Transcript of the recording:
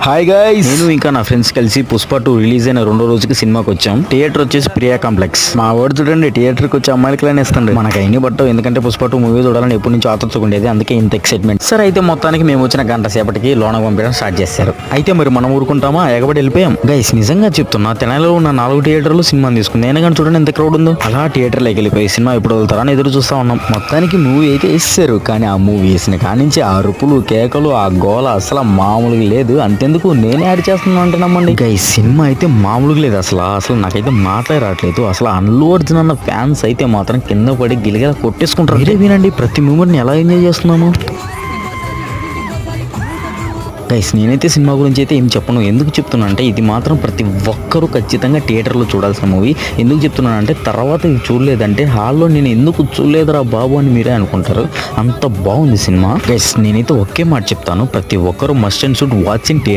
Hi guys, నేను ఇంకా నా ఫ్రెండ్స్ కలిసి పుష్ప 2 రిలీజ్ అయిన 2వ రోజుకి సినిమాకి వచ్చాం. థియేటర్ వచ్చేసి ప్రియా కాంప్లెక్స్. మా వాడు చూడండి థియేటర్కి వచ్చి అమ్మాయిలకి లైన్ ఇస్తాండి. మనకు అయినా పట్టవు, ఎందుకంటే పుష్ప 2 మూవీ చూడాలని ఎప్పటి నుంచి ఆతృతగా ఉండేది, అందుకే ఇంత ఎక్సైట్మెంట్. సరే అయితే మొత్తానికి మేము వచ్చిన గంట సేపటికి లోన పంపించడం స్టార్ట్ చేశారు. అయితే మరి మనం ఊరుకుంటామా, ఎగబడి వెళ్ళిపోయాం. గైస్ నిజంగా చెప్తున్నా, తెనాలిలో ఉన్న 4 థియేటర్లు సినిమా తీసుకుంది. నేను కానీ చూడండి ఎంత క్రౌడ్ ఉందో. అలా థియేటర్లోకి వెళ్ళిపోయి సినిమా ఎప్పుడు వదులుతారా అని ఎదురు చూస్తా ఉన్నాం. మొత్తానికి మూవీ అయితే వేసారు, కానీ ఆ మూవీ వేసిన కానించి ఆ అరుపులు కేకలు ఆ గోల అసలు మామూలుగా లేదు. అంతెందుకు నేనే యాడ్ చేస్తున్నాను అంటే నమ్మండి. ఈ సినిమా అయితే మామూలుగా లేదు. అసలు నాకైతే మాట్లాడి రావట్లేదు. అసలు అల్లు అర్జున్ అన్న ఫ్యాన్స్ అయితే మాత్రం కింద పడి గిలిగిలా కొట్టేసుకుంటారు. మీరే వినండి ప్రతి మూమెంట్ని ఎలా ఎంజాయ్ చేస్తున్నాము. గైస్ నేనైతే సినిమా గురించి అయితే ఏం చెప్పను. ఎందుకు చెప్తున్నా అంటే ఇది మాత్రం ప్రతి ఒక్కరూ ఖచ్చితంగా థియేటర్లో చూడాల్సిన మూవీ. ఎందుకు చెప్తున్నానంటే తర్వాత ఇది చూడలేదంటే హాల్లో నేను ఎందుకు చూడలేదురా బాబు అని మీరే అనుకుంటారు. అంత బాగుంది సినిమా. గైస్ నేనైతే ఒకే మాట చెప్తాను, ప్రతి ఒక్కరూ must and should watch in theatre.